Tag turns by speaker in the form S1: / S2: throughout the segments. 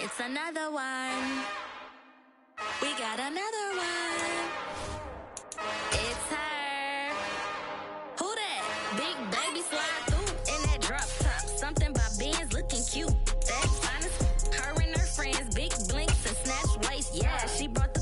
S1: It's another one. We got another one. It's her. Who that? Big baby slide through in that drop top. Something by Benz looking cute. That's honest. Her and her friends, big blinks and snatch waist. Yeah, she brought the.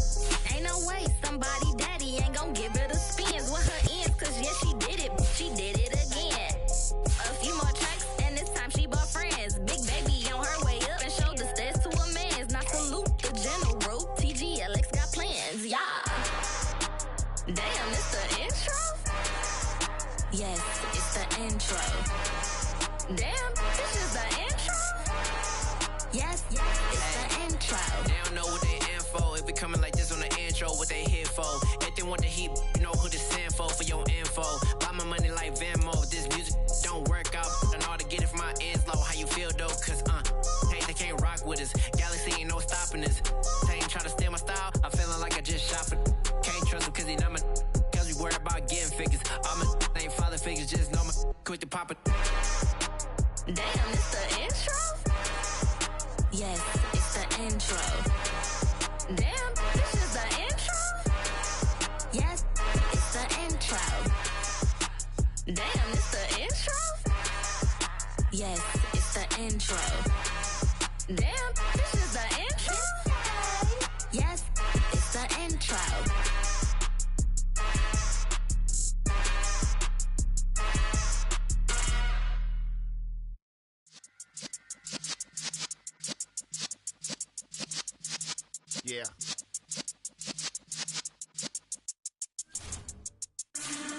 S1: Ain't no way somebody daddy ain't gon' give her the spins with her ends. Cause yeah, she did it. She did it again. A few more tracks and this time she bought friends. Big baby on her way up and showed the stairs to a man's. Not salute the general. TGLX got plans, yeah. Damn, it's the intro? Yes, it's the intro. Damn, this is the intro? Yes, it's the intro.
S2: They don't know what they in for. If it coming like this on the intro, what they here for? If they want the heat, you know who to send for your info. Buy my money like Venmo. If this music don't work out, I know how to get it from my ends low. How you feel though? Cause hey, they can't rock with us. Galaxy ain't no stopping us. They ain't try to steal my style. I'm feeling like I just shot for. Can't trust him cause he not my. Cause we worried about getting figures. All my ain't father figures, just know my quit the pop it.
S1: Damn, it's the intro? Yes, it's the intro. Damn, this is the intro? Yes, it's the intro. Damn, it's the intro? Yes, it's the intro. Damn, this is the intro? Yes, it's the intro.
S3: Yeah.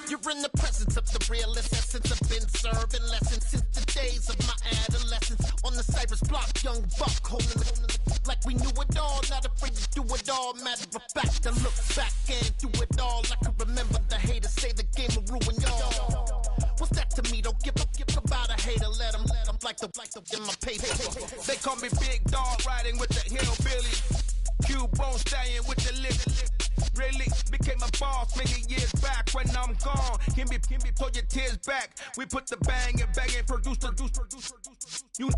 S3: You're in the presence of the realest essence. I've been serving lessons since the days of my adolescence. On the Cypress block, young buck holding the like we knew it all. Not afraid to do it all. Matter of fact, I look back and do it all. I can remember the haters say the game will ruin y'all. What's that to me? Don't give about a hater. Let them like the in my paper.
S4: They call me Big Dog, riding with the hillbilly. Cube-bone stallion with the lip. Really became a boss many years back. When I'm gone, can be pull your tears back. We put the bang and produce. You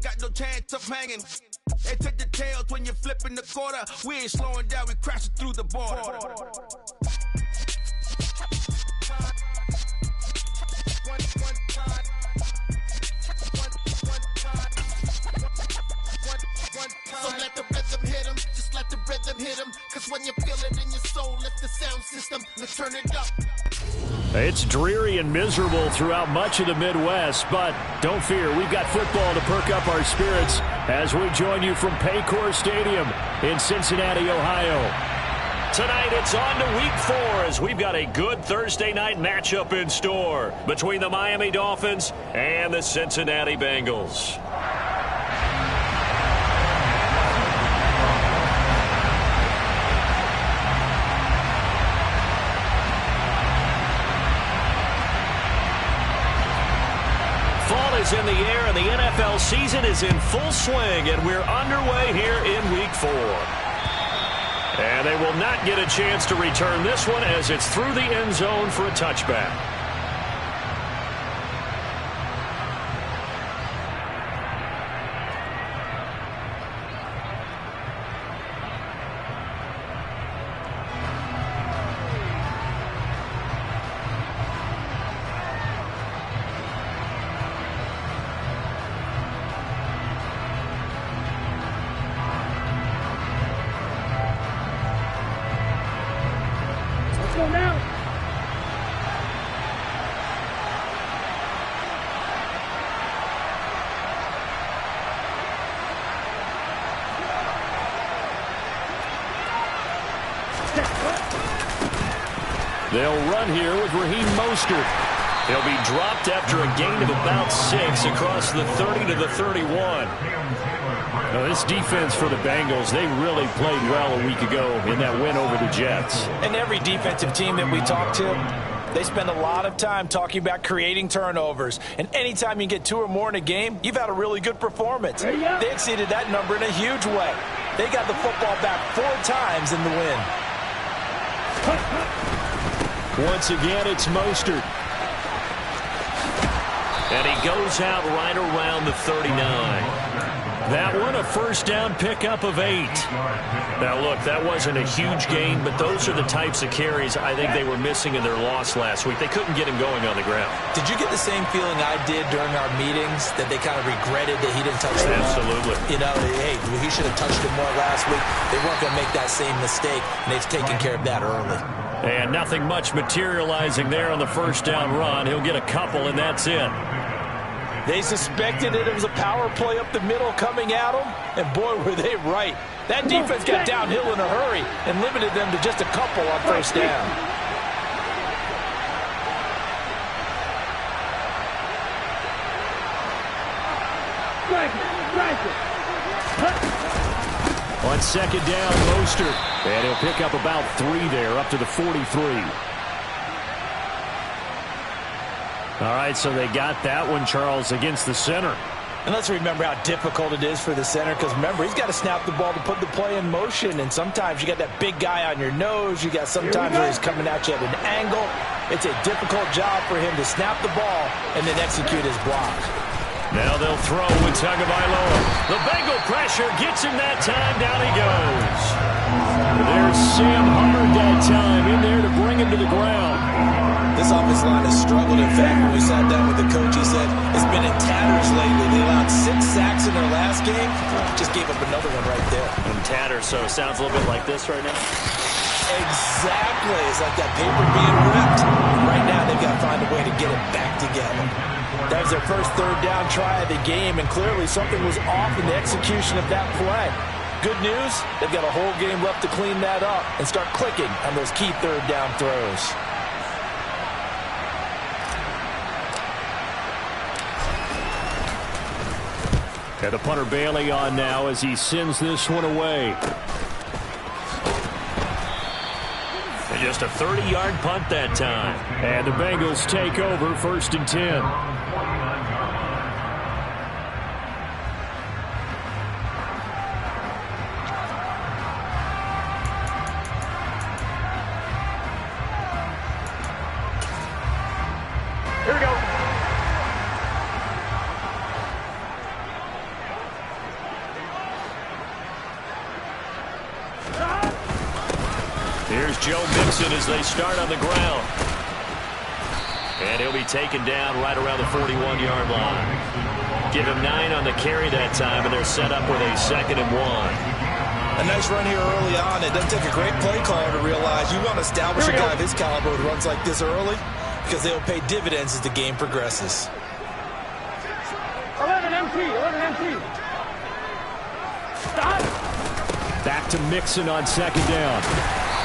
S4: got no chance of hanging. They take the tails when you're flipping the quarter. We ain't slowing down, we crashing through the border.
S3: So let the rhythm hit him, just let the rhythm hit him. Cause when you feel it in your soul, lift the sound system, let's turn it up.
S5: It's dreary and miserable throughout much of the Midwest, but don't fear, we've got football to perk up our spirits as we join you from Paycor Stadium in Cincinnati, Ohio. Tonight, it's on to Week 4 as we've got a good Thursday night matchup in store between the Miami Dolphins and the Cincinnati Bengals. Is in the air, and the NFL season is in full swing, and we're underway here in Week 4. And they will not get a chance to return this one as it's through the end zone for a touchback. They'll run here with Raheem Mostert. He'll be dropped after a gain of about 6 across the 30 to the 31. Now, this defense for the Bengals, they really played well a week ago in that win over the Jets.
S6: And every defensive team that we talk to, they spend a lot of time talking about creating turnovers. And anytime you get 2 or more in a game, you've had a really good performance. They exceeded that number in a huge way. They got the football back 4 times in the win.
S5: Once again, it's Mostert. And he goes out right around the 39. That one, a first down pickup of 8. Now, look, that wasn't a huge gain, but those are the types of carries I think they were missing in their loss last week. They couldn't get him going on the ground.
S6: Did you get the same feeling I did during our meetings, that they kind of regretted that he didn't touch the ball?
S5: Absolutely.
S6: You know, hey, he should have touched it more last week. They weren't going to make that same mistake, and they've taken care of that early.
S5: And nothing much materializing there on the first down run. He'll get a couple, and that's it.
S6: They suspected it was a power play up the middle coming at them, and boy, were they right. That defense got downhill in a hurry and limited them to just a couple on first down.
S5: On second down, Mostert. And he'll pick up about 3 there, up to the 43. All right, so they got that one, Charles, against the center.
S6: And let's remember how difficult it is for the center, because remember, he's got to snap the ball to put the play in motion, and sometimes you got that big guy on your nose. You got sometimes where he's coming at you at an angle. It's a difficult job for him to snap the ball and then execute his block.
S5: Now they'll throw with Tagovailoa. The Bengal pressure gets him that time. Down he goes. There's Sam Hubbard that time in there to bring him to the ground.
S6: This offensive line has struggled. In fact, when we sat down with the coach, he said it's been in tatters lately. They allowed 6 sacks in their last game. Just gave up another one right there.
S5: In tatters, so it sounds a little bit like this right now.
S6: Exactly. It's like that paper being ripped. Right now, they've got to find a way to get it back together. That was their first third down try of the game, and clearly something was off in the execution of that play. Good news, they've got a whole game left to clean that up and start clicking on those key third down throws.
S5: And the punter Bailey on now as he sends this one away. And just a 30-yard punt that time. And the Bengals take over, 1st and 10. Here's Joe Mixon as they start on the ground. And he'll be taken down right around the 41-yard line. Give him 9 on the carry that time, and they're set up with a 2nd and 1.
S6: A nice run here early on. It doesn't take a great play caller to realize you want to establish a guy of his caliber with runs like this early, because they'll pay dividends as the game progresses.
S7: 11 MT. Stop.
S5: Back to Mixon on 2nd down.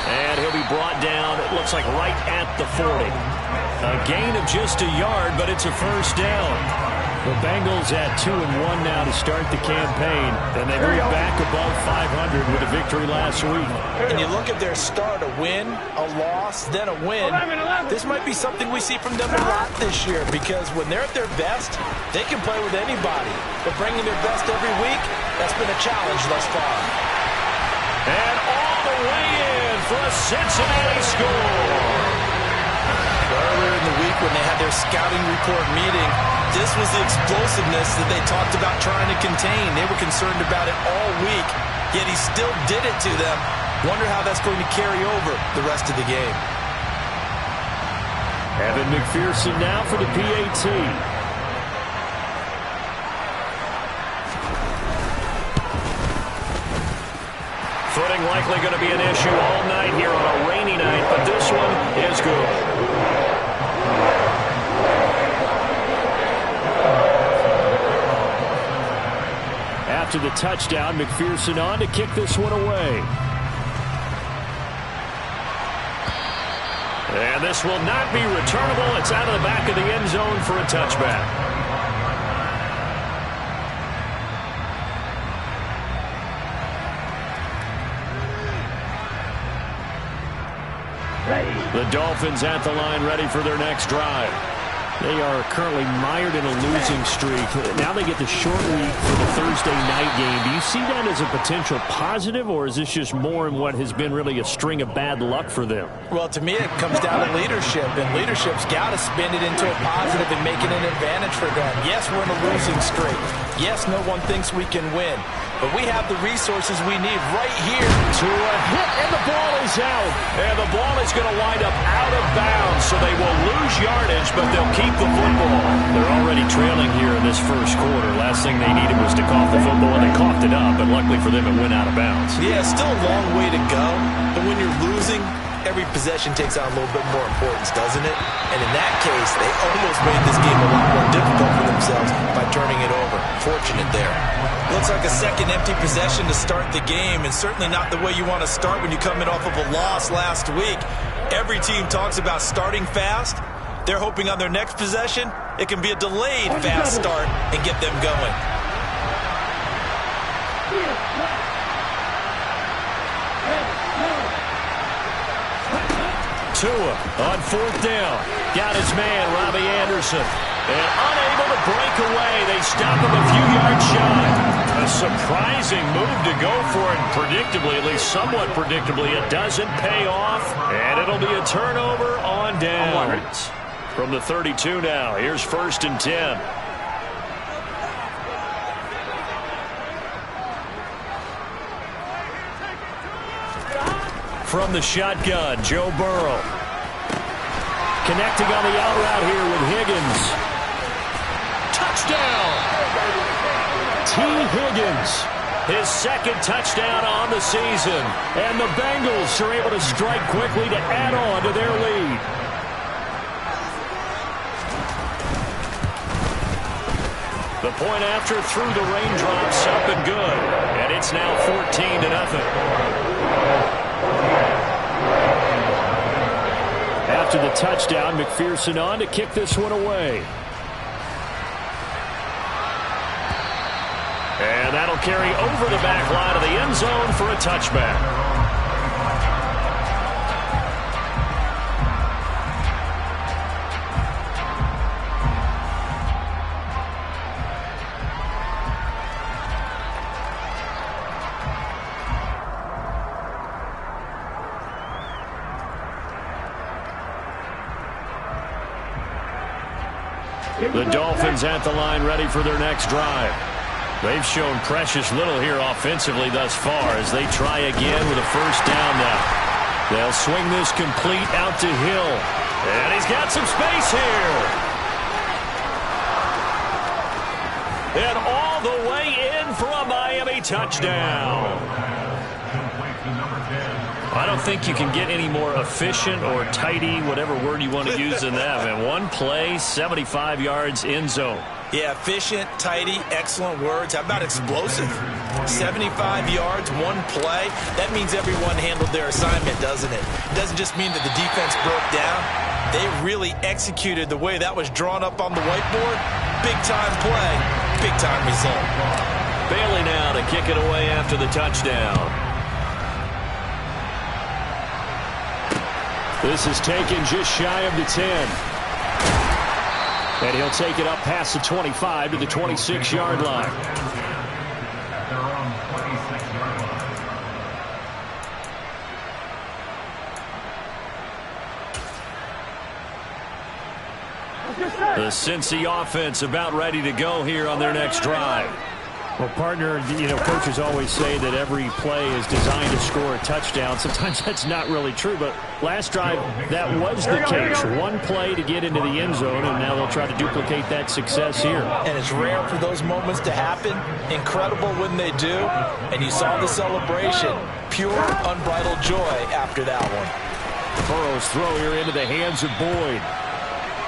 S5: And he'll be brought down, it looks like right at the 40. A gain of just a yard, but it's a first down. The Bengals at 2-1 now to start the campaign, and they move back above 500 with a victory last week.
S6: And you look at their start, a win, a loss, then a win. This might be something we see from them a lot this year, because when they're at their best, they can play with anybody. But bringing their best every week, that's been a challenge thus far.
S5: And all the way in for a Cincinnati score.
S6: Earlier in the week when they had their scouting report meeting, this was the explosiveness that they talked about trying to contain. They were concerned about it all week, yet he still did it to them. Wonder how that's going to carry over the rest of the game.
S5: Evan McPherson now for the PAT. Footing likely going to be an issue all night here on a rainy night, but this one is good. After the touchdown, McPherson on to kick this one away. And this will not be returnable. It's out of the back of the end zone for a touchback. The Dolphins at the line ready for their next drive. They are currently mired in a losing streak. Now they get the short week for the Thursday night game. Do you see that as a potential positive, or is this just more in what has been really a string of bad luck for them?
S6: Well, to me, it comes down to leadership, and leadership's got to spin it into a positive and make it an advantage for them. Yes, we're in a losing streak. Yes, no one thinks we can win. But we have the resources we need right here.
S5: To a hit, and the ball is out. And the ball is going to wind up out of bounds, so they will lose yardage, but they'll keep the football. They're already trailing here in this first quarter. Last thing they needed was to cough the football, and they coughed it up, but luckily for them, it went out of bounds.
S6: Yeah, still a long way to go, but when you're losing, every possession takes on a little bit more importance, doesn't it? And in that case, they almost made this game a lot more difficult for themselves by turning it over. Fortunate there. Looks like a second empty possession to start the game, and certainly not the way you want to start when you're coming off of a loss last week. Every team talks about starting fast. They're hoping on their next possession, it can be a delayed fast start and get them going.
S5: Tua on fourth down. Got his man, Robbie Anderson. And unable to break away. They stop him a few yards shy. A surprising move to go for it. Predictably, at least somewhat predictably, it doesn't pay off. And it'll be a turnover on downs. From the 32 now, here's 1st and 10. From the shotgun, Joe Burrow. Connecting on the out route here with Higgins. Touchdown! T. Higgins, his second touchdown on the season. And the Bengals are able to strike quickly to add on to their lead. The point after threw the raindrops up and good. And it's now 14-0. After the touchdown, McPherson on to kick this one away. And that'll carry over the back line of the end zone for a touchback. The Dolphins at the line ready for their next drive. They've shown precious little here offensively thus far as they try again with a first down now. They'll swing this complete out to Hill. And he's got some space here. And all the way in for a Miami touchdown. I don't think you can get any more efficient or tidy, whatever word you want to use in that. And one play, 75 yards in zone.
S6: Yeah, efficient, tidy, excellent words. How about explosive? 75 yards, one play. That means everyone handled their assignment, doesn't it? It doesn't just mean that the defense broke down. They really executed the way that was drawn up on the whiteboard. Big-time play, big-time result.
S5: Bailey now to kick it away after the touchdown. This is taken just shy of the 10. And he'll take it up past the 25 to the 26-yard line. The Cincy offense about ready to go here on their next drive. Well, partner, coaches always say that every play is designed to score a touchdown. Sometimes that's not really true, but last drive, that was the case. One play to get into the end zone, and now they'll try to duplicate that success here.
S6: And it's rare for those moments to happen. Incredible when they do. And you saw the celebration. Pure, unbridled joy after that one.
S5: Burrow's throw here into the hands of Boyd.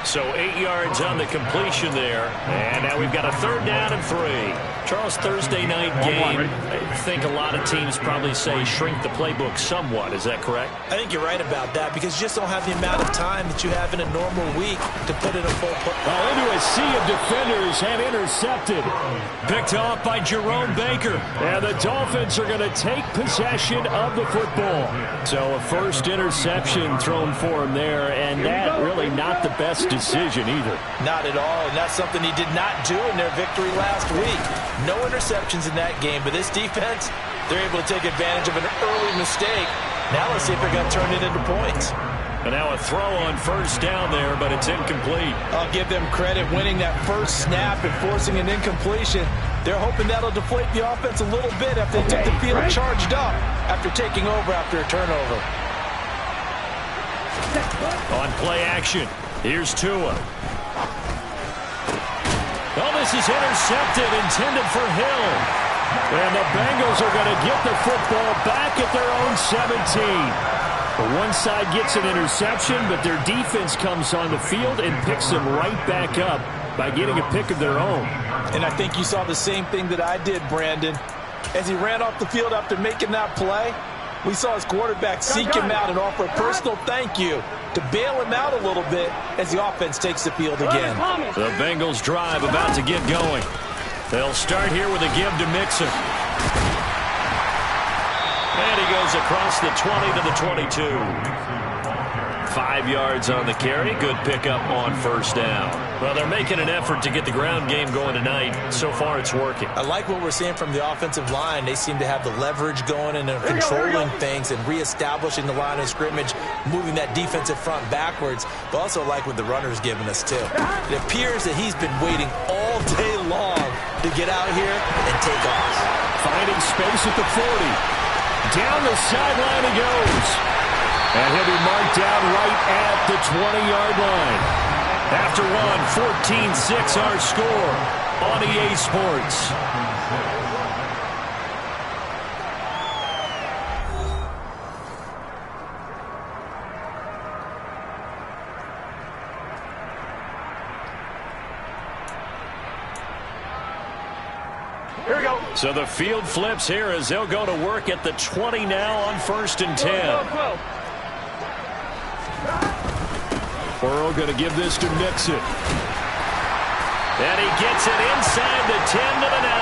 S5: So 8 yards on the completion there. And now we've got a 3rd down and 3. Charles, Thursday night game, I think a lot of teams probably say shrink the playbook somewhat. Is that correct?
S6: I think you're right about that because you just don't have the amount of time that you have in a normal week to put in a full play.
S5: Into a sea of defenders and intercepted. Picked off by Jerome Baker. And the Dolphins are going to take possession of the football. So a first interception thrown for him there, and that really not the best decision either.
S6: Not at all, and that's something he did not do in their victory last week. No interceptions in that game, but this defense, they're able to take advantage of an early mistake. Now let's see if they're going to turn it into points.
S5: And now a throw on first down there, but it's incomplete.
S6: I'll give them credit winning that first snap and forcing an incompletion. They're hoping that'll deflate the offense a little bit after they took the field charged up after taking over after a turnover.
S5: On play action, here's Tua. Oh, this is intercepted, intended for Hill. And the Bengals are going to get the football back at their own 17. One side gets an interception, but their defense comes on the field and picks them right back up by getting a pick of their own.
S6: And I think you saw the same thing that I did, Brandon. As he ran off the field after making that play, we saw his quarterback seek him out and offer a personal thank you to bail him out a little bit as the offense takes the field again.
S5: The Bengals drive about to get going. They'll start here with a give to Mixon. And he goes across the 20 to the 22. 5 yards on the carry. Good pickup on first down. Well, they're making an effort to get the ground game going tonight. So far, it's working.
S6: I like what we're seeing from the offensive line. They seem to have the leverage going and they're controlling things and reestablishing the line of scrimmage, moving that defensive front backwards. But also like what the runner's giving us, too. It appears that he's been waiting all day long to get out here and take off.
S5: Finding space at the 40. Down the sideline he goes. And he'll be marked down right at the 20-yard line. After one, 14-6 our score on EA Sports.
S6: Here we go.
S5: So the field flips here as they'll go to work at the 20 now on 1st and 10. Burrow going to give this to Mixon. And he gets it inside the 10 to the 9.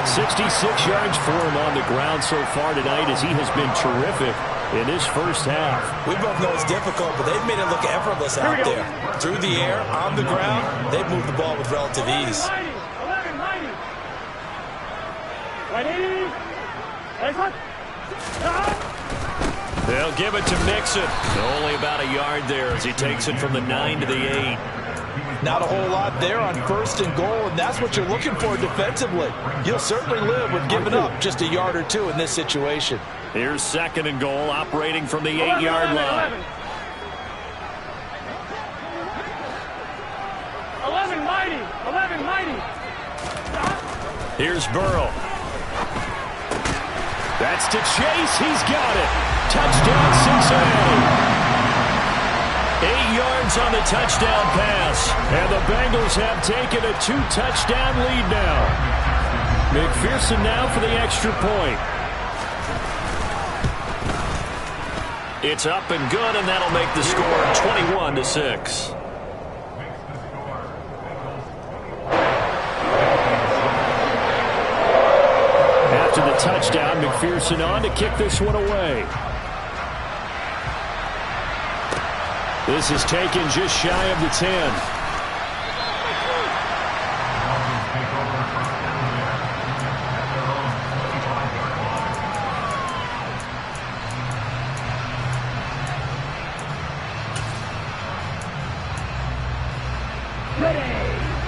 S5: 66 yards for him on the ground so far tonight as he has been terrific in this first half.
S6: We both know it's difficult, but they've made it look effortless out there. Through the air, on the ground, they've moved the ball with relative ease.
S5: They'll give it to Mixon. Only about a yard there as he takes it from the 9 to the 8.
S6: Not a whole lot there on 1st and goal, and that's what you're looking for defensively. You'll certainly live with giving up just a yard or two in this situation.
S5: Here's 2nd and goal, operating from the 8-yard line.
S7: 11 mighty.
S5: Here's Burrow. That's to Chase. He's got it. Touchdown, Cincinnati. 8 yards on the touchdown pass. And the Bengals have taken a 2-touchdown lead now. McPherson now for the extra point. It's up and good, and that'll make the score 21-6. After the touchdown, McPherson on to kick this one away. This is taken just shy of the 10.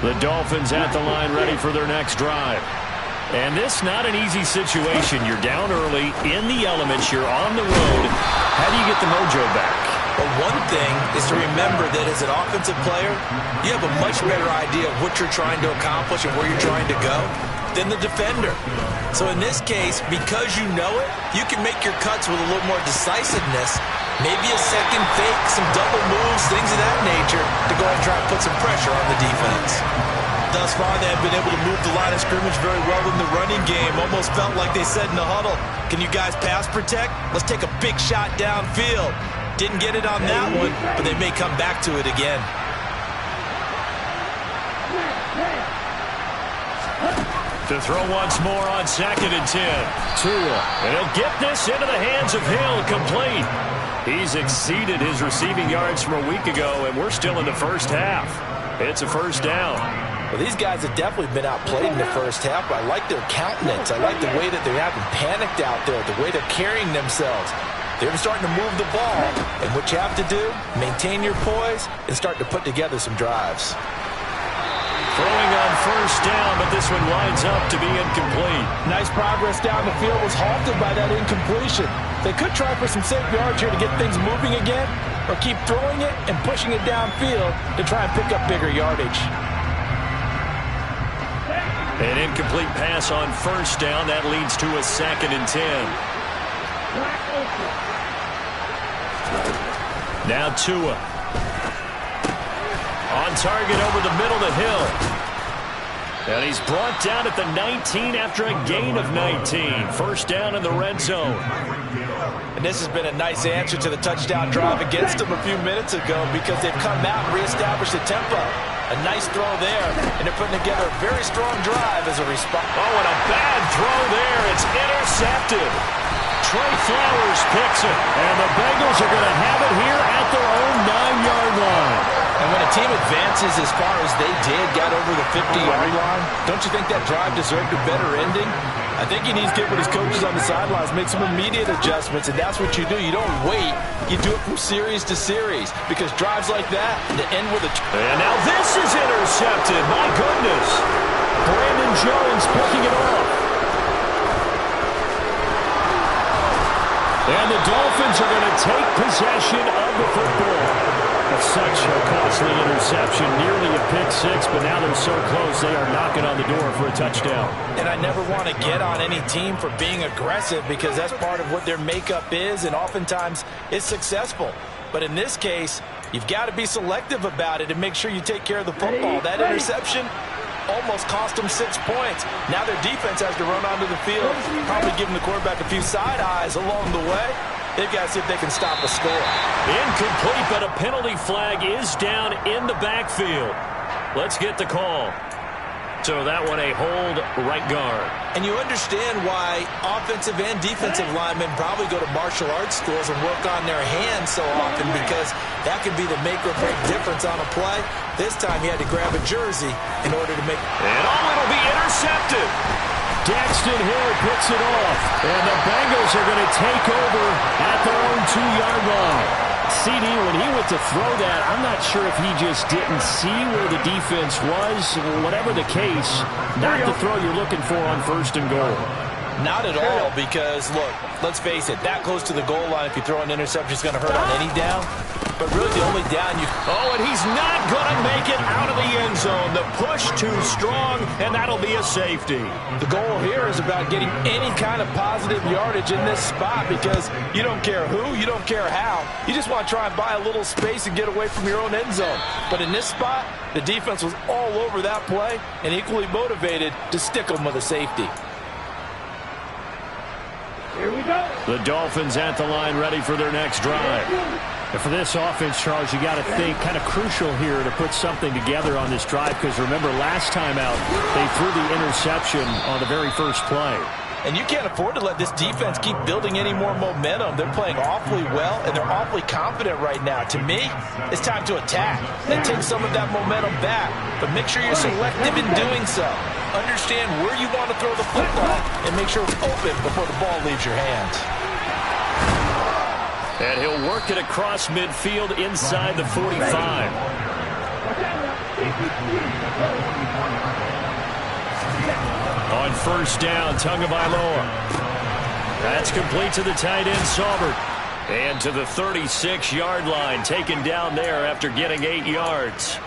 S5: The Dolphins at the line ready for their next drive. And this not an easy situation. You're down early, in the elements, you're on the road. How do you get the mojo back?
S6: Well, one thing is to remember that as an offensive player, you have a much better idea of what you're trying to accomplish and where you're trying to go within the defender. So in this case, because you know it, you can make your cuts with a little more decisiveness. Maybe a second fake, some double moves, things of that nature to go ahead and try and put some pressure on the defense. Thus far, they have been able to move the line of scrimmage very well in the running game. Almost felt like they said in the huddle, can you guys pass protect? Let's take a big shot downfield. Didn't get it on that one, but they may come back to it again.
S5: To throw once more on 2nd and 10. Tua, and he'll get this into the hands of Hill, complete. He's exceeded his receiving yards from a week ago, and we're still in the first half. It's a first down.
S6: Well, these guys have definitely been outplayed in the first half, but I like their countenance. I like the way that they're having panicked out there, the way they're carrying themselves. They're starting to move the ball, and what you have to do, maintain your poise and start to put together some drives.
S5: Throwing on first down, but this one winds up to be incomplete.
S6: Nice progress down the field was halted by that incompletion. They could try for some safe yards here to get things moving again, or keep throwing it and pushing it downfield to try and pick up bigger yardage.
S5: An incomplete pass on first down. That leads to a 2nd and 10. Now Tua. On target over the middle to Hill. And he's brought down at the 19 after a gain of 19. First down in the red zone.
S6: And this has been a nice answer to the touchdown drive against them a few minutes ago because they've come out and reestablished the tempo. A nice throw there, and they're putting together a very strong drive as a response.
S5: Oh, and a bad throw there. It's intercepted. Trey Flowers picks it, and the Bengals are going to have it here at their own 9-yard line.
S6: And when a team advances as far as they did, got over the 50-yard line, don't you think that drive deserved a better ending? I think he needs to get with his coaches on the sidelines, make some immediate adjustments, and that's what you do. You don't wait. You do it from series to series because drives like that, they end with a...
S5: And now this is intercepted. My goodness. Brandon Jones picking it off. And the Dolphins are going to take possession of the football. Such a costly interception, nearly a pick six, but now they're so close they are knocking on the door for a touchdown.
S6: And I never want to get on any team for being aggressive because that's part of what their makeup is, and oftentimes it's successful. But in this case, you've got to be selective about it and make sure you take care of the football. That interception almost cost them 6 points. Now their defense has to run onto the field, probably giving the quarterback a few side eyes along the way. They've got to see if they can stop a score.
S5: Incomplete, but a penalty flag is down in the backfield. Let's get the call. So that one a hold right guard.
S6: And you understand why offensive and defensive linemen probably go to martial arts schools and work on their hands so often because that can be the make or break difference on a play. This time he had to grab a jersey in order to make...
S5: And it'll be intercepted. Daxton Hill picks it off, and the Bengals are going to take over at their own 2-yard line. CD, when he went to throw that, I'm not sure if he just didn't see where the defense was. Whatever the case, not the throw you're looking for on 1st and goal.
S6: Not at all, because, look, let's face it, that close to the goal line, if you throw an interception, it's going to hurt on any down. But really, the only down you...
S5: Oh, and he's not going to make it out of the end zone. The push too strong, and that'll be a safety.
S6: The goal here is about getting any kind of positive yardage in this spot because you don't care who, you don't care how. You just want to try and buy a little space and get away from your own end zone. But in this spot, the defense was all over that play and equally motivated to stick them with a safety.
S7: Here we go.
S5: The Dolphins at the line, ready for their next drive. And for this offense, Charles, you got to think kind of crucial here to put something together on this drive because remember last time out they threw the interception on the very first play.
S6: And you can't afford to let this defense keep building any more momentum. They're playing awfully well, and they're awfully confident right now. To me, it's time to attack and take some of that momentum back. But make sure you're selective in doing so. Understand where you want to throw the football and make sure it's open before the ball leaves your hands.
S5: And he'll work it across midfield inside the 45. On first down, Tagovailoa. That's complete to the tight end, Saubert. And to the 36-yard line, taken down there after getting 8 yards.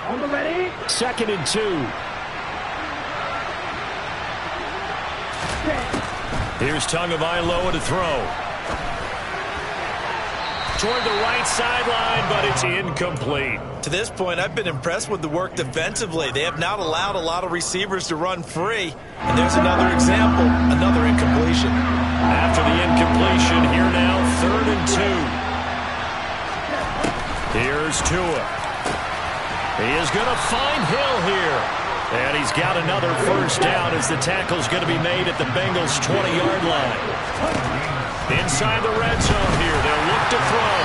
S5: 2nd and 2. Here's Tagovailoa to throw. Toward the right sideline, but it's incomplete.
S6: To this point, I've been impressed with the work defensively. They have not allowed a lot of receivers to run free. And there's another example, another incompletion.
S5: After the incompletion, here now, 3rd and 2. Here's Tua. He is going to find Hill here. And he's got another first down as the tackle's going to be made at the Bengals' 20-yard line. Inside the red zone here, they'll look to throw.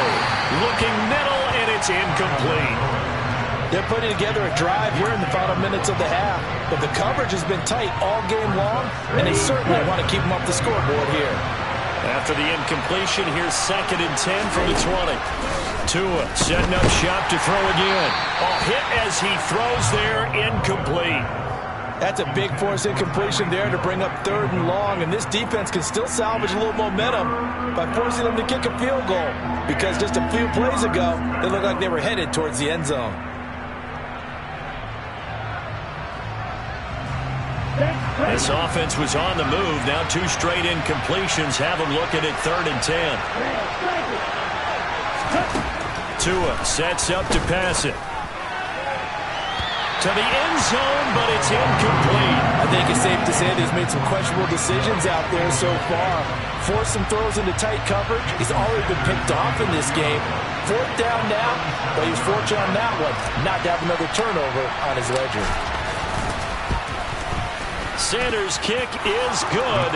S5: Looking middle, and it's incomplete.
S6: They're putting together a drive here in the final minutes of the half. But the coverage has been tight all game long, and they certainly want to keep them off the scoreboard here.
S5: After the incompletion, here's 2nd and 10 from the 20. Tua setting up shop to throw again. Hit as he throws there, incomplete.
S6: That's a big force incompletion there to bring up 3rd and long, and this defense can still salvage a little momentum by forcing them to kick a field goal, because just a few plays ago, they looked like they were headed towards the end zone.
S5: This offense was on the move. Now 2 straight incompletions have them looking at 3rd and 10. Tua sets up to pass it. To the end zone, but it's incomplete.
S6: I think it's safe to say that he's made some questionable decisions out there so far. Forced some throws into tight coverage. He's already been picked off in this game. 4th down now, but he was fortunate on that one not to have another turnover on his ledger.
S5: Sanders' kick is good.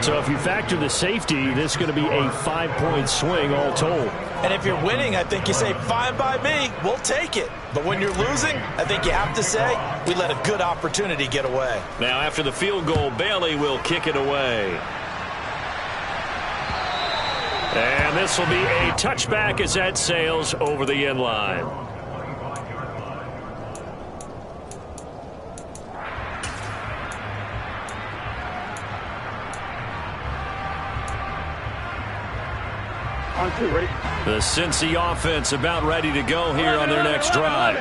S5: So if you factor the safety, this is going to be a 5-point swing all told.
S6: And if you're winning, I think you say, fine by me, we'll take it. But when you're losing, I think you have to say, we let a good opportunity get away.
S5: Now after the field goal, Bailey will kick it away. And this will be a touchback as that sails over the end line. The Cincy offense about ready to go here on their next drive.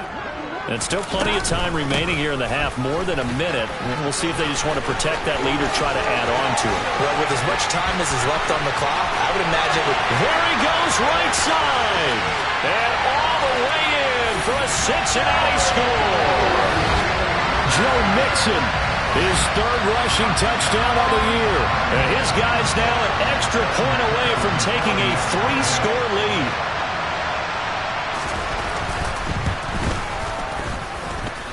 S5: And still plenty of time remaining here in the half, more than a minute. And we'll see if they just want to protect that lead or try to add on to it.
S6: Well, with as much time as is left on the clock, I would imagine
S5: there he goes, right side. And all the way in for a Cincinnati score. Joe Mixon, his 3rd rushing touchdown of the year. And his guys now an extra point away from taking a 3-score lead.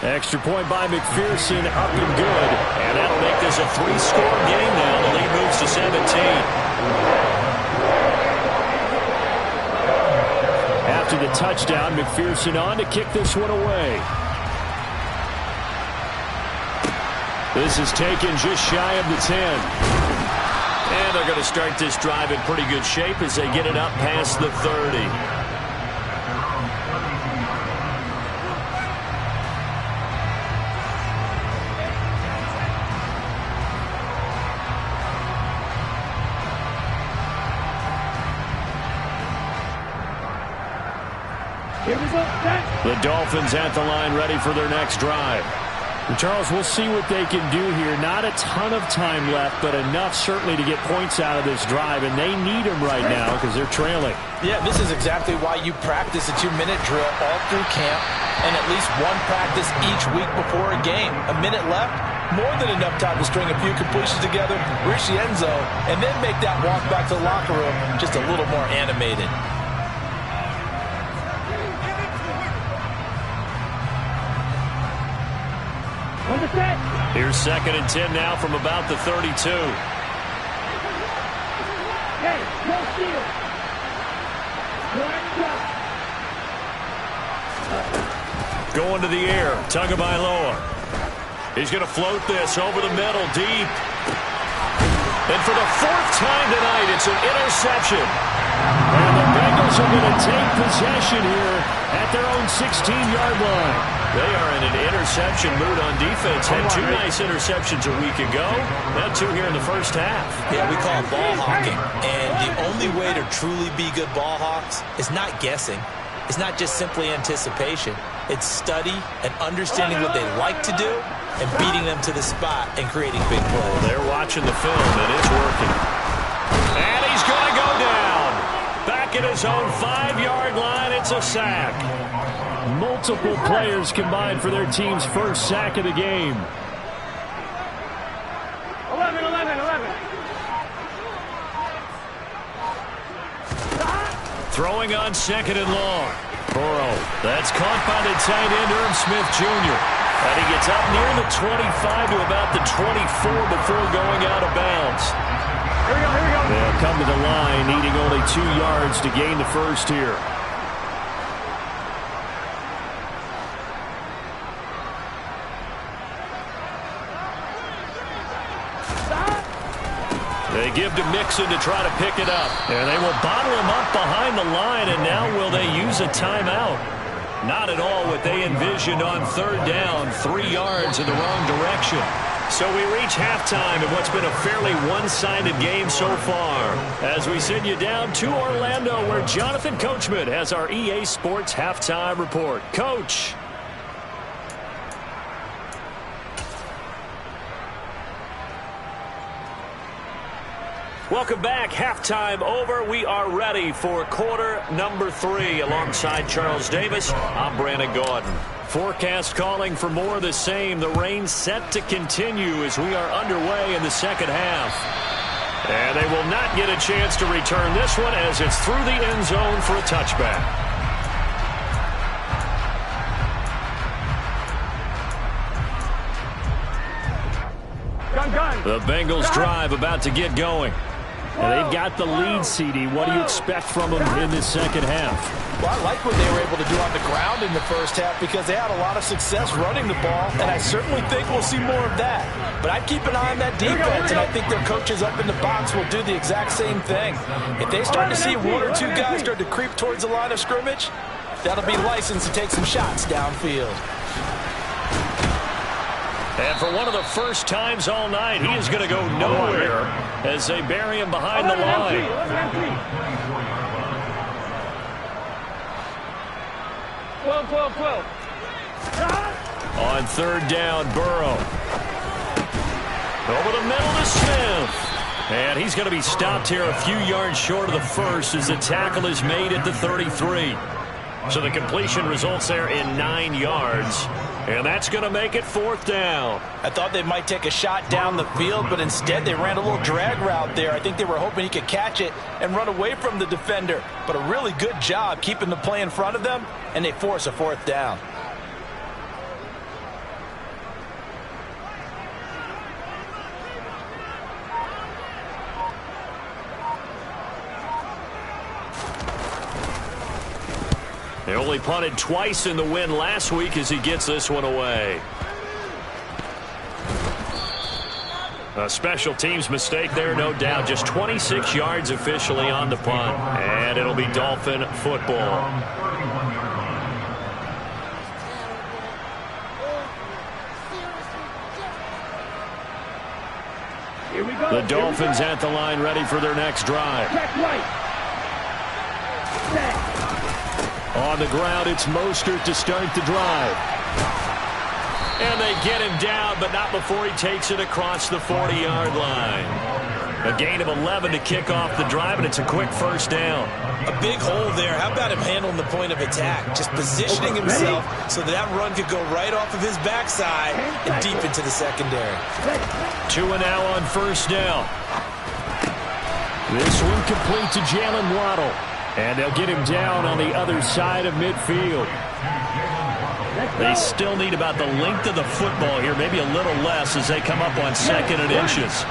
S5: Extra point by McPherson, up and good. And that'll make this a 3-score game now. The lead moves to 17. After the touchdown, McPherson on to kick this one away. This is taken just shy of the 10. And they're going to start this drive in pretty good shape as they get it up past the 30. The Dolphins at the line ready for their next drive. Charles, we'll see what they can do here. Not a ton of time left, but enough certainly to get points out of this drive, and they need them right now because they're trailing.
S6: Yeah, this is exactly why you practice a 2-minute drill all through camp and at least one practice each week before a game. A minute left, more than enough time to string a few completions together, reach the end zone, and then make that walk back to the locker room just a little more animated.
S5: Here's 2nd and 10 now from about the 32. Going to the air, Tagovailoa. He's going to float this over the middle, deep. And for the 4th time tonight, it's an interception. And the Bengals are going to take possession here at their own 16-yard line. They are in an interception mood on defense. Had 2 nice interceptions a week ago. Had 2 here in the first half.
S6: Yeah, we call it ball hawking. And the only way to truly be good ball hawks is not guessing. is not just simply anticipation. It's study and understanding what they like to do and beating them to the spot and creating big plays.
S5: They're watching the film, and it's working. And he's going to go down. Back at his own 5-yard line, it's a sack. Multiple players combined for their team's first sack of the game.
S7: 11.
S5: Throwing on 2nd and long. Burrow. That's caught by the tight end, Irv Smith Jr. And he gets up near the 25 to about the 24 before going out of bounds.
S7: Here we go.
S5: They'll come to the line, needing only 2 yards to gain the first here. They give to Mixon to try to pick it up. And they will bottle him up behind the line, and now will they use a timeout? Not at all what they envisioned on 3rd down, 3 yards in the wrong direction. So we reach halftime in what's been a fairly one-sided game so far. As we send you down to Orlando, where Jonathan Coachman has our EA Sports Halftime Report. Coach. Welcome back. Halftime over. We are ready for quarter number 3. Alongside Charles Davis, I'm Brandon Gordon. Forecast calling for more of the same. The rain set to continue as we are underway in the second half. And they will not get a chance to return this one as it's through the end zone for a touchback. The Bengals drive about to get going. And they've got the lead, CD. What do you expect from them in this second half?
S6: Well, I like what they were able to do on the ground in the first half because they had a lot of success running the ball, and I certainly think we'll see more of that. But I'd keep an eye on that defense, and I think their coaches up in the box will do the exact same thing. If they start to see 1 or 2 guys start to creep towards the line of scrimmage, that'll be licensed to take some shots downfield.
S5: And for one of the first times all night, he is going to go nowhere as they bury him behind the line.
S7: 12.
S5: On 3rd down, Burrow. Over the middle to Smith. And he's going to be stopped here a few yards short of the first as the tackle is made at the 33. So the completion results there in 9 yards. And that's going to make it 4th down.
S6: I thought they might take a shot down the field, but instead they ran a little drag route there. I think they were hoping he could catch it and run away from the defender. But a really good job keeping the play in front of them, and they force a 4th down.
S5: They only punted twice in the win last week as he gets this one away. A special teams mistake there, no doubt. Just 26 yards officially on the punt. And it'll be Dolphin football.
S7: Here we go.
S5: The Dolphins at the line ready for their next drive.
S7: Check right. Set.
S5: On the ground, it's Mostert to start the drive. And they get him down, but not before he takes it across the 40-yard line. A gain of 11 to kick off the drive, and it's a quick first down.
S6: A big hole there. How about him handling the point of attack? Just positioning himself so that run could go right off of his backside and deep into the secondary.
S5: 2 and now on first down. This one complete to Jalen Waddle. And they'll get him down on the other side of midfield. They still need about the length of the football here, maybe a little less as they come up on 2nd and inches.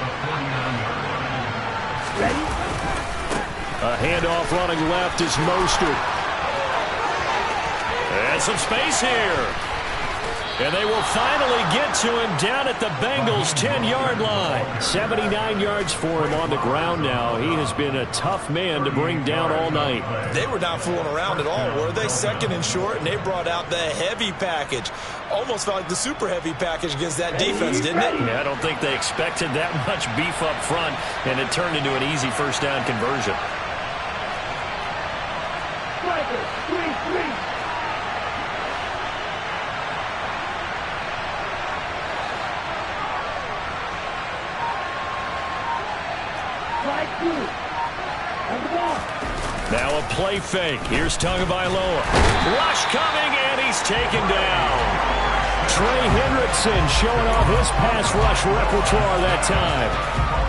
S5: A handoff running left is Mostert. And some space here. And they will finally get to him down at the Bengals' 10-yard line. 79 yards for him on the ground now. He has been a tough man to bring down all night.
S6: They were not fooling around at all, were they? 2nd and short, and they brought out the heavy package. Almost felt like the super heavy package against that defense, didn't it?
S5: Yeah, I don't think they expected that much beef up front, and it turned into an easy first down conversion.
S7: Right. 3. Strike 2. And the ball.
S5: Now a play fake. Here's Tagovailoa. Rush coming, and he's taken down. Trey Hendrickson showing off his pass rush repertoire that time.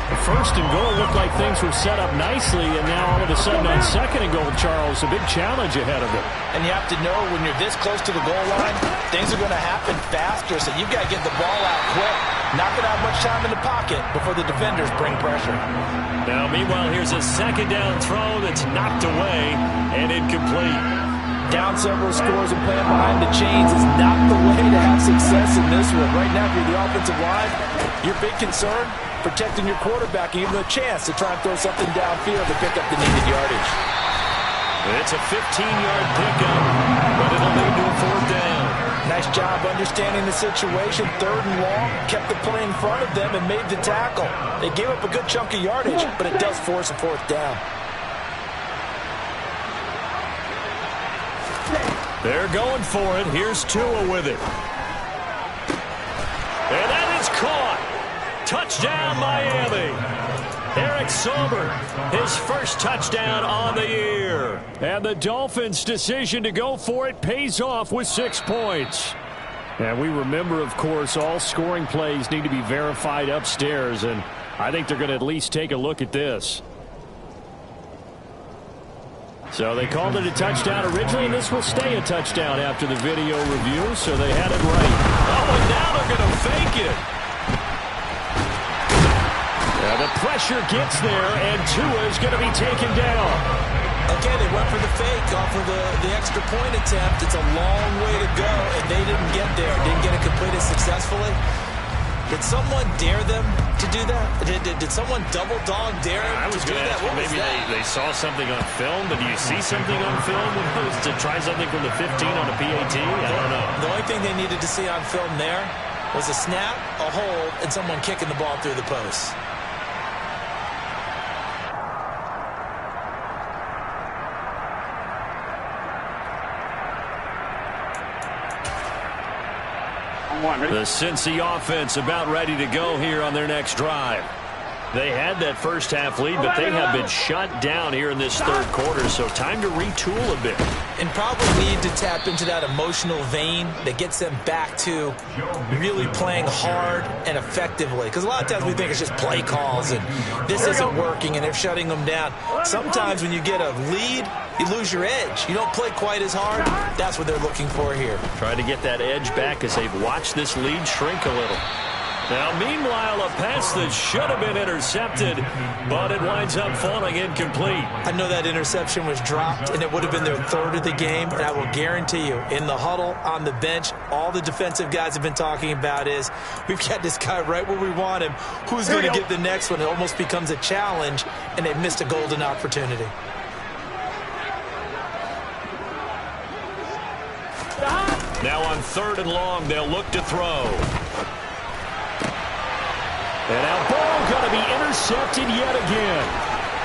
S5: The first and goal looked like things were set up nicely, and now all of a sudden on second and goal, Charles, a big challenge ahead of them.
S6: And you have to know when you're this close to the goal line, things are going to happen faster, so you've got to get the ball out quick. Not going to have much time in the pocket before the defenders bring pressure.
S5: Now, meanwhile, here's a second down throw that's knocked away and incomplete.
S6: Down several scores and playing behind the chains is not the way to have success in this one. Right now, if you're the offensive line, your big concern, protecting your quarterback and giving him a chance to try and throw something downfield to pick up the needed yardage.
S5: It's a 15-yard pickup, but it'll lead to a fourth down.
S6: Nice job understanding the situation. Third and long, kept the play in front of them and made the tackle. They gave up a good chunk of yardage, but it does force a fourth down.
S5: They're going for it. Here's Tua with it. And that is caught. Touchdown, Miami. Eric Sauber, his first touchdown on the year. And the Dolphins' decision to go for it pays off with 6 points. And we remember, of course, all scoring plays need to be verified upstairs, and I think they're going to at least take a look at this. So they called it a touchdown originally, and this will stay a touchdown after the video review, so they had it right. Oh, and now they're going to fake it. The pressure gets there, and Tua is going to be taken down.
S6: Okay, they went for the fake off of the extra point attempt. It's a long way to go, and they didn't get there. Didn't get it completed successfully. Did someone dare them to do that? Did someone double dog dare them to do that?
S5: Well, maybe they saw something on film, but do you see something on film to try something from the 15 on a PAT? I don't know.
S6: The only thing they needed to see on film there was a snap, a hold, and someone kicking the ball through the post.
S5: The Cincy offense about ready to go here on their next drive. They had that first half lead, but they have been shut down here in this third quarter, so time to retool a bit.
S6: And probably need to tap into that emotional vein that gets them back to really playing hard and effectively. Because a lot of times we think it's just play calls and this isn't working and they're shutting them down. Sometimes when you get a lead, you lose your edge. You don't play quite as hard. That's what they're looking for here.
S5: Trying to get that edge back as they've watched this lead shrink a little. Now, meanwhile, a pass that should have been intercepted, but it winds up falling incomplete.
S6: I know that interception was dropped, and it would have been their third of the game, and I will guarantee you, in the huddle, on the bench, all the defensive guys have been talking about is, we've got this guy right where we want him. Who's going to get the next one? It almost becomes a challenge, and they've missed a golden opportunity.
S5: Now on third and long, they'll look to throw. And our ball going to be intercepted yet again.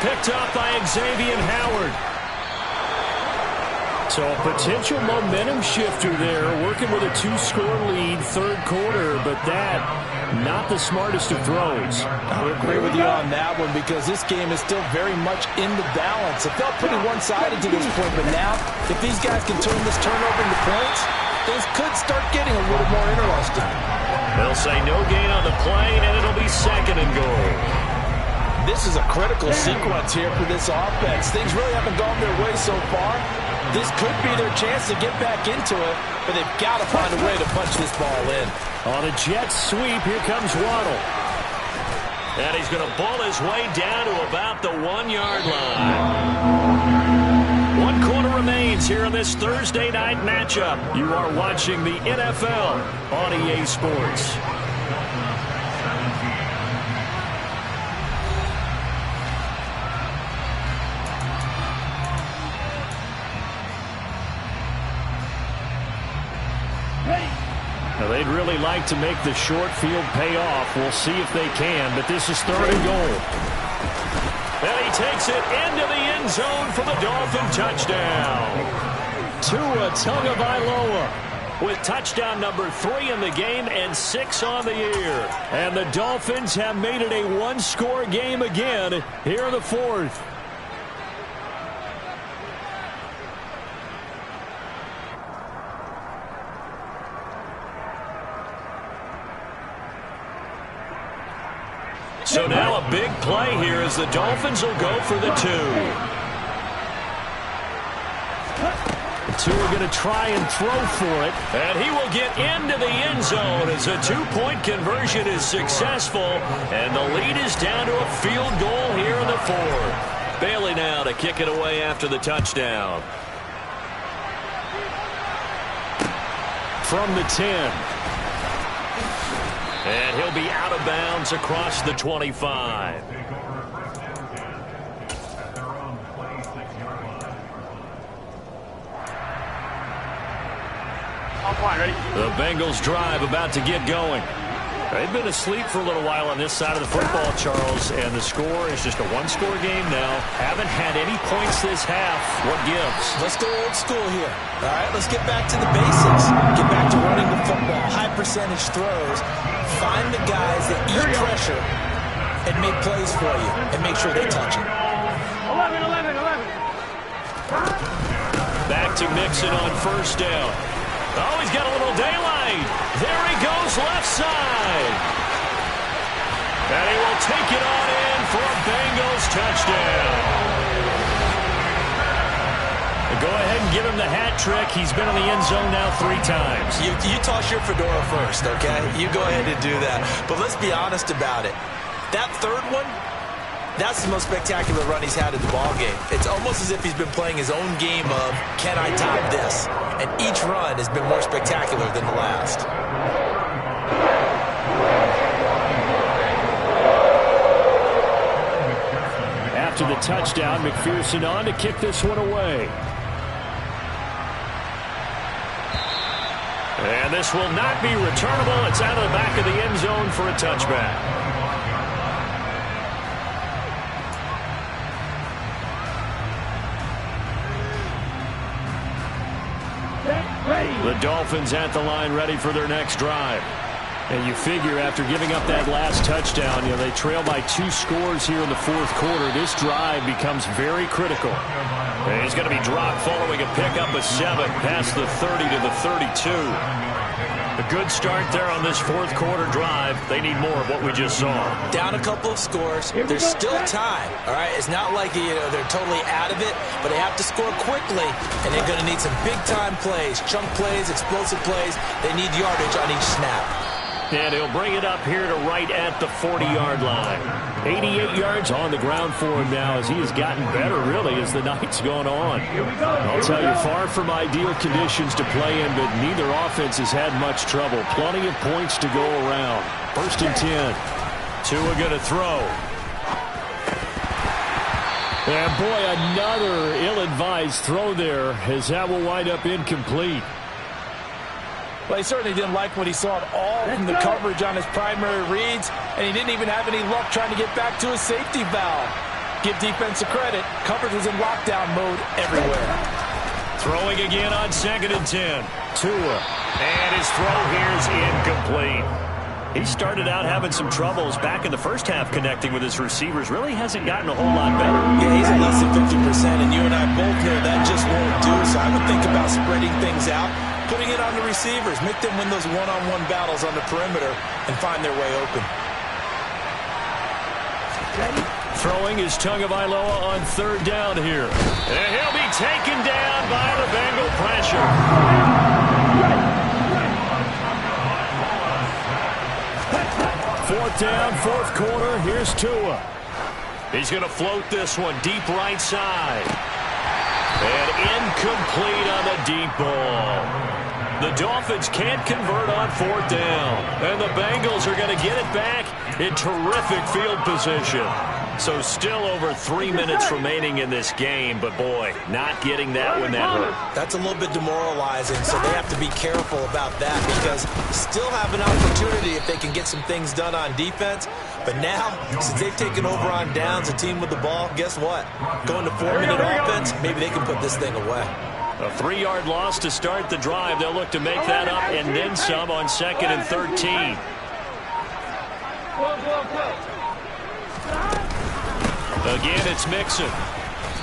S5: Picked up by Xavier Howard. So a potential momentum shifter there, working with a 2-score lead, third quarter, but that, not the smartest of throws.
S6: I would agree with you on that one because this game is still very much in the balance. It felt pretty one-sided to this point, but now, if these guys can turn this turnover into points, things could start getting a little more interesting.
S5: They'll say no gain on the play, and it'll be second and goal.
S6: This is a critical sequence here for this offense. Things really haven't gone their way so far. This could be their chance to get back into it, but they've got to find a way to punch this ball in.
S5: On a jet sweep, here comes Waddle. And he's going to ball his way down to about the 1-yard line. 1 quarter remains here in this Thursday night matchup. You are watching the NFL on EA Sports. Now they'd really like to make the short field pay off. We'll see if they can, but this is third and goal. And he takes it into the end zone for the Dolphin touchdown. Tua Tagovailoa with touchdown number 3 in the game and 6 on the year. And the Dolphins have made it a one-score game again here in the fourth. So now a big play here as the Dolphins will go for the 2. Tua going to try and throw for it, and he will get into the end zone as a 2-point conversion is successful, and the lead is down to a field goal here in the fourth. Bailey now to kick it away after the touchdown. From the 10. And he'll be out of bounds across the 25. The Bengals drive about to get going. They've been asleep for a little while on this side of the football, Charles, and the score is just a one-score game now. Haven't had any points this half. What gives?
S6: Let's go old school here. All right, let's get back to the basics. Get back to running the football, high percentage throws. Find the guys that eat pressure and make plays for you and make sure they touch it.
S7: 11.
S5: Back to Mixon on first down. Oh, he's got a little daylight. There he goes left side. And he will take it on in for a Bengals touchdown. Go ahead and give him the hat trick. He's been in the end zone now 3 times.
S6: You toss your fedora first, okay? You go ahead and do that. But let's be honest about it. That third one, that's the most spectacular run he's had in the ballgame. It's almost as if he's been playing his own game of, can I top this? And each run has been more spectacular than the last.
S5: After the touchdown, McPherson on to kick this one away. And this will not be returnable. It's out of the back of the end zone for a touchback. The Dolphins at the line ready for their next drive. And you figure after giving up that last touchdown, they trail by 2 scores here in the fourth quarter. This drive becomes very critical. And he's going to be dropped following a pickup of 7 past the 30 to the 32. A good start there on this fourth quarter drive. They need more of what we just saw.
S6: Down a couple of scores. There's still time. All right, it's not like they're totally out of it, but they have to score quickly, and they're going to need some big-time plays, chunk plays, explosive plays. They need yardage on each snap.
S5: And he'll bring it up here to right at the 40-yard line. 88 yards on the ground for him now as he has gotten better, really, as the night's gone on. I'll tell you, far from ideal conditions to play in, but neither offense has had much trouble. Plenty of points to go around. 1st and 10. Tua going to throw. And, boy, another ill-advised throw there as that will wind up incomplete.
S6: Well, he certainly didn't like what he saw at all from the coverage on his primary reads, and he didn't even have any luck trying to get back to his safety valve. Give defense a credit. Coverage was in lockdown mode everywhere.
S5: Throwing again on 2nd and 10. Tua. And his throw here is incomplete. He started out having some troubles back in the first half connecting with his receivers. Really hasn't gotten a whole lot better.
S6: Yeah, he's at less than 50%, and you and I both know that just won't do. So I would think about spreading things out, putting it on the receivers, make them win those one-on-one battles on the perimeter and find their way open.
S5: Throwing is Tagovailoa on 3rd down here. And he'll be taken down by the Bengal pressure. 4th down, 4th quarter. Here's Tua. He's going to float this one deep right side. And incomplete on the deep ball. The Dolphins can't convert on 4th down. And the Bengals are going to get it back in terrific field position. So still over 3 minutes remaining in this game. But, boy, not getting that one that hurt.
S6: That's a little bit demoralizing, so they have to be careful about that because still have an opportunity if they can get some things done on defense. But now, since they've taken over on downs, a team with the ball, guess what? Going to 4-minute offense, maybe they can put this thing away.
S5: A 3-yard loss to start the drive. They'll look to make that up and then some on 2nd and 13. Again, it's Mixon.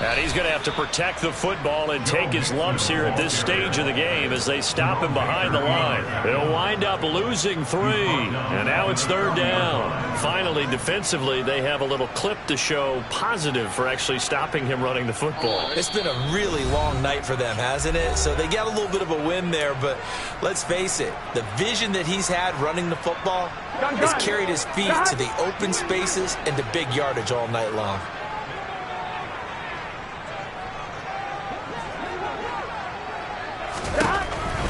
S5: And he's going to have to protect the football and take his lumps here at this stage of the game as they stop him behind the line. They'll wind up losing 3. And now it's 3rd down. Finally, defensively, they have a little clip to show positive for actually stopping him running the football.
S6: It's been a really long night for them, hasn't it? So they got a little bit of a win there, but let's face it, the vision that he's had running the football has carried his feet to the open spaces and to big yardage all night long.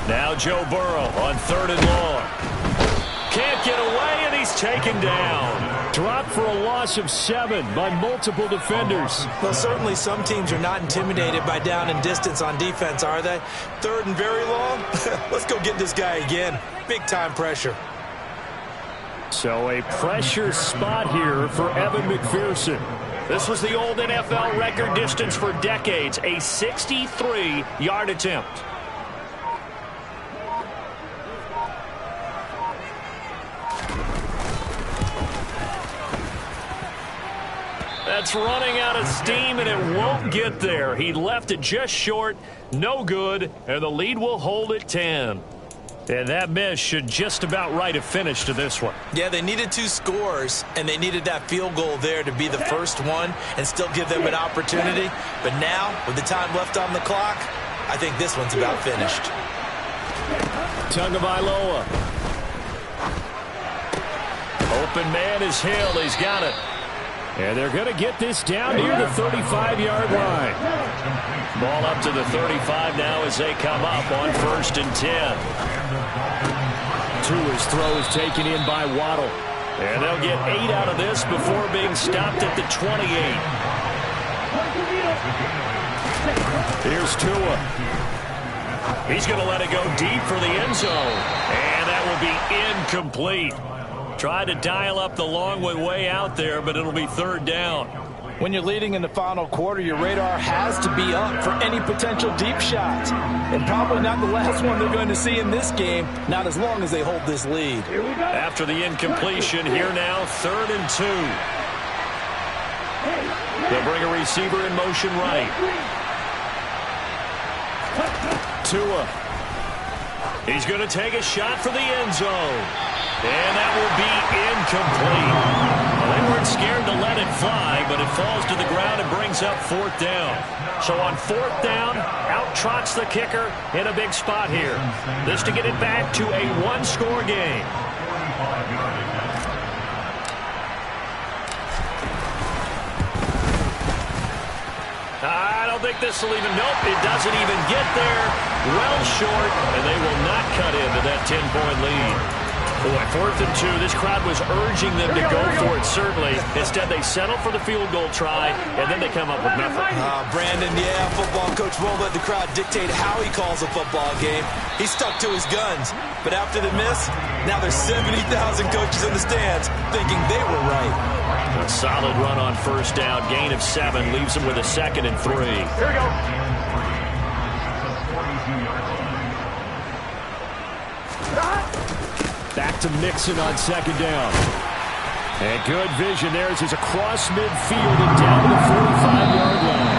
S5: Now Joe Burrow on 3rd and long. Can't get away, and he's taken down. Dropped for a loss of 7 by multiple defenders.
S6: Well, certainly some teams are not intimidated by down and distance on defense, are they? 3rd and very long? Let's go get this guy again. Big-time pressure.
S5: So a pressure spot here for Evan McPherson. This was the old NFL record distance for decades, a 63-yard attempt. That's running out of steam, and it won't get there. He left it just short, no good, and the lead will hold at 10. And that miss should just about write a finish to this one.
S6: Yeah, they needed 2 scores, and they needed that field goal there to be the first one and still give them an opportunity. But now, with the time left on the clock, I think this one's about finished.
S5: Tagovailoa. Open man is Hill. He's got it. And they're going to get this down near the 35-yard line. Ball up to the 35 now as they come up on 1st and 10. Tua's throw is taken in by Waddle. And they'll get 8 out of this before being stopped at the 28. Here's Tua. He's going to let it go deep for the end zone. And that will be incomplete. Tried to dial up the long way out there, but it'll be 3rd down.
S6: When you're leading in the final quarter, your radar has to be up for any potential deep shots. And probably not the last one they're going to see in this game, not as long as they hold this lead.
S5: After the incompletion, here now, 3rd and 2. They'll bring a receiver in motion right. Tua. He's going to take a shot for the end zone. And that will be incomplete. Well, they weren't scared to let it fly, but it falls to the ground and brings up 4th down. So on 4th down, out trots the kicker in a big spot here. This to get it back to a 1-score game. I don't think this will even, nope, it doesn't even get there. Well short, and they will not cut into that 10-point lead. Boy, 4th and 2, this crowd was urging them to go for it, certainly. Instead, they settle for the field goal try, and then they come up with nothing.
S6: Brandon, yeah, football coach won't let the crowd dictate how he calls a football game. He stuck to his guns. But after the miss, now there's 70,000 coaches in the stands thinking they were right.
S5: A solid run on 1st down, gain of 7, leaves them with a 2nd and 3. Here we go. Back to Mixon on 2nd down. And good vision there as he's across midfield and down to the 45-yard line.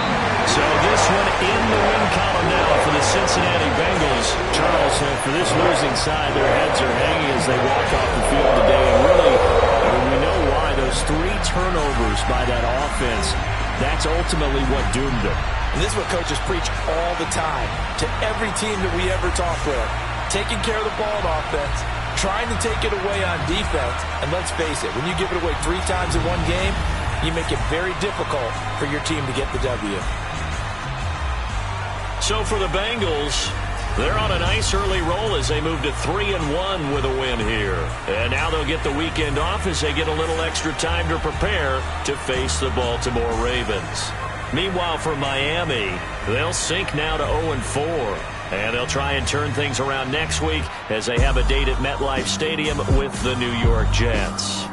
S5: So this one in the win column now for the Cincinnati Bengals. Charles, for this losing side, their heads are hanging as they walk off the field today. And really, we know why. Those 3 turnovers by that offense, that's ultimately what doomed them.
S6: And this is what coaches preach all the time to every team that we ever talk with. Taking care of the ball on offense, trying to take it away on defense. And let's face it, when you give it away 3 times in one game, you make it very difficult for your team to get the W.
S5: So for the Bengals, they're on a nice early roll as they move to 3-1 with a win here. And now they'll get the weekend off as they get a little extra time to prepare to face the Baltimore Ravens. Meanwhile, for Miami, they'll sink now to 0-4. And they'll try and turn things around next week as they have a date at MetLife Stadium with the New York Jets.